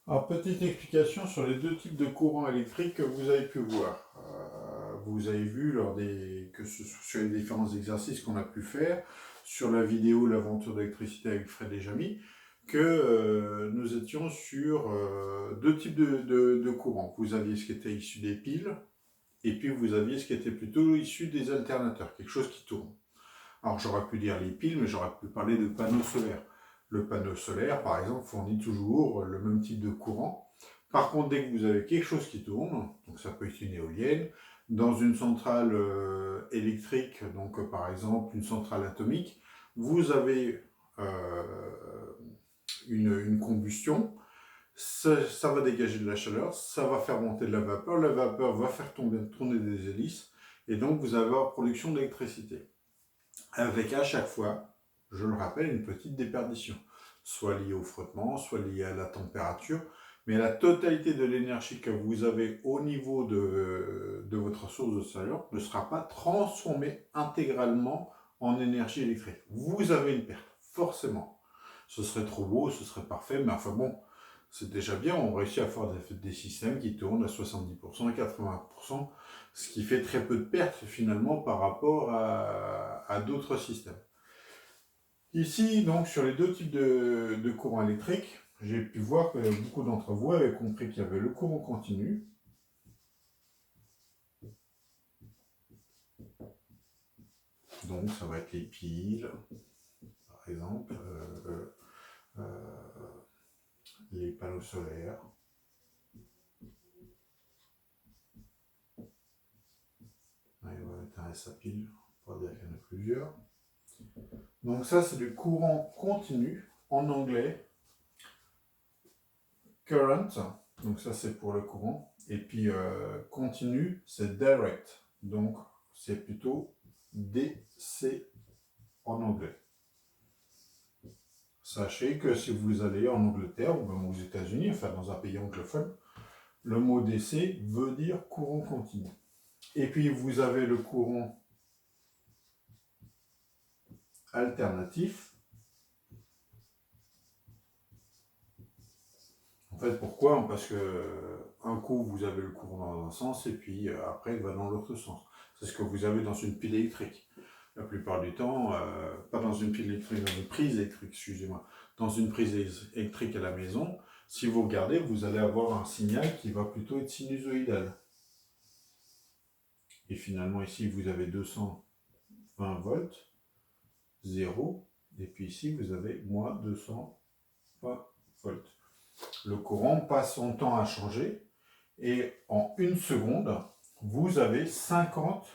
Alors, petite explication sur les deux types de courants électriques que vous avez pu voir. Vous avez vu que ce soit sur les différents exercices qu'on a pu faire, sur la vidéo L'aventure d'électricité avec Fred et Jamy, que nous étions sur deux types de courants. Vous aviez ce qui était issu des piles, et puis vous aviez ce qui était plutôt issu des alternateurs, quelque chose qui tourne. Alors j'aurais pu dire les piles, mais j'aurais pu parler de panneaux solaires. Le panneau solaire, par exemple, fournit toujours le même type de courant. Par contre, dès que vous avez quelque chose qui tourne, donc ça peut être une éolienne, dans une centrale électrique, donc par exemple une centrale atomique, vous avez euh, une combustion, ça va dégager de la chaleur, ça va faire monter de la vapeur va faire tourner des hélices, et donc vous avez la production d'électricité avec à chaque fois, je le rappelle, une petite déperdition, soit liée au frottement, soit liée à la température, mais la totalité de l'énergie que vous avez au niveau de votre source de chaleur ne sera pas transformée intégralement en énergie électrique. Vous avez une perte, forcément. Ce serait trop beau, ce serait parfait, mais enfin bon, c'est déjà bien, on réussit à faire des systèmes qui tournent à 70% et 80%, ce qui fait très peu de pertes finalement par rapport à d'autres systèmes. Ici, donc, sur les deux types de courants électriques, j'ai pu voir que beaucoup d'entre vous avaient compris qu'il y avait le courant continu, donc ça va être les piles, par exemple, les panneaux solaires. Là, il va mettre un S à pile pour dire qu'il y en a plusieurs. Donc ça, c'est du courant continu, en anglais, current, donc ça c'est pour le courant, et puis continu, c'est direct, donc c'est plutôt DC en anglais. Sachez que si vous allez en Angleterre ou même aux États-Unis, enfin dans un pays anglophone, le mot DC veut dire courant continu. Et puis vous avez le courant alternatif. En fait, pourquoi? Parce que un coup, vous avez le courant dans un sens et puis après, il va dans l'autre sens. C'est ce que vous avez dans une pile électrique. La plupart du temps, pas dans une pile électrique, dans une prise électrique, excusez-moi, dans une prise électrique à la maison, si vous regardez, vous allez avoir un signal qui va plutôt être sinusoïdal. Et finalement, ici, vous avez 220 volts, 0, et puis ici, vous avez moins 220 volts. Le courant passe son temps à changer, et en une seconde, vous avez 50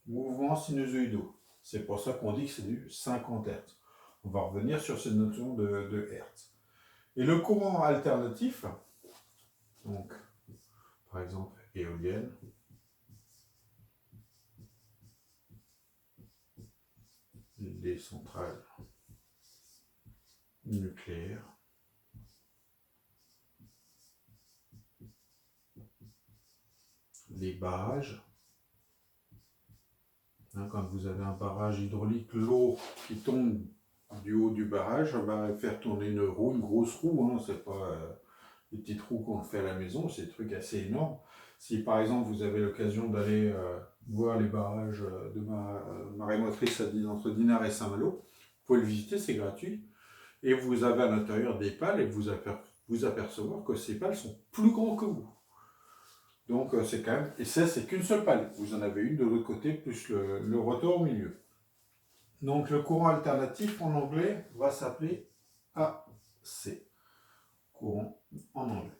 mouvements sinusoïdaux. C'est pour ça qu'on dit que c'est du 50 Hz. On va revenir sur cette notion de Hertz. Et le courant alternatif, donc par exemple éolienne, les centrales nucléaires, les barrages. Quand vous avez un barrage hydraulique, l'eau qui tombe du haut du barrage va faire tourner une roue, une grosse roue. C'est pas les petites roues qu'on fait à la maison, c'est des trucs assez énormes. Si par exemple vous avez l'occasion d'aller voir les barrages de marée motrice entre Dinard et Saint-Malo, vous pouvez le visiter, c'est gratuit. Et vous avez à l'intérieur des pales et vous apercevoir que ces pales sont plus grands que vous. Donc c'est quand même, et ça c'est qu'une seule pale. Vous en avez une de l'autre côté plus le rotor au milieu. Donc le courant alternatif en anglais va s'appeler AC. Courant en anglais.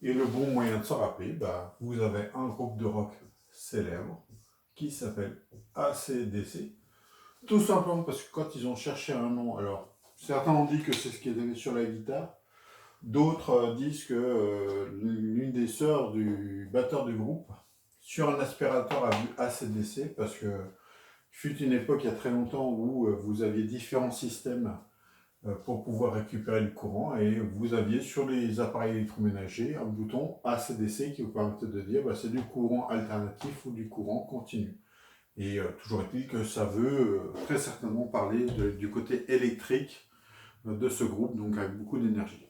Et le bon moyen de s'en rappeler, vous avez un groupe de rock célèbre qui s'appelle AC/DC. Tout simplement parce que quand ils ont cherché un nom, alors certains ont dit que c'est ce qui est sur la guitare, d'autres disent que l'une des sœurs du batteur du groupe, sur un aspirateur, a vu AC/DC parce que fut une époque il y a très longtemps où vous aviez différents systèmes pour pouvoir récupérer le courant et vous aviez sur les appareils électroménagers un bouton AC/DC qui vous permettait de dire c'est du courant alternatif ou du courant continu. Et toujours est-il que ça veut très certainement parler du côté électrique de ce groupe, donc avec beaucoup d'énergie.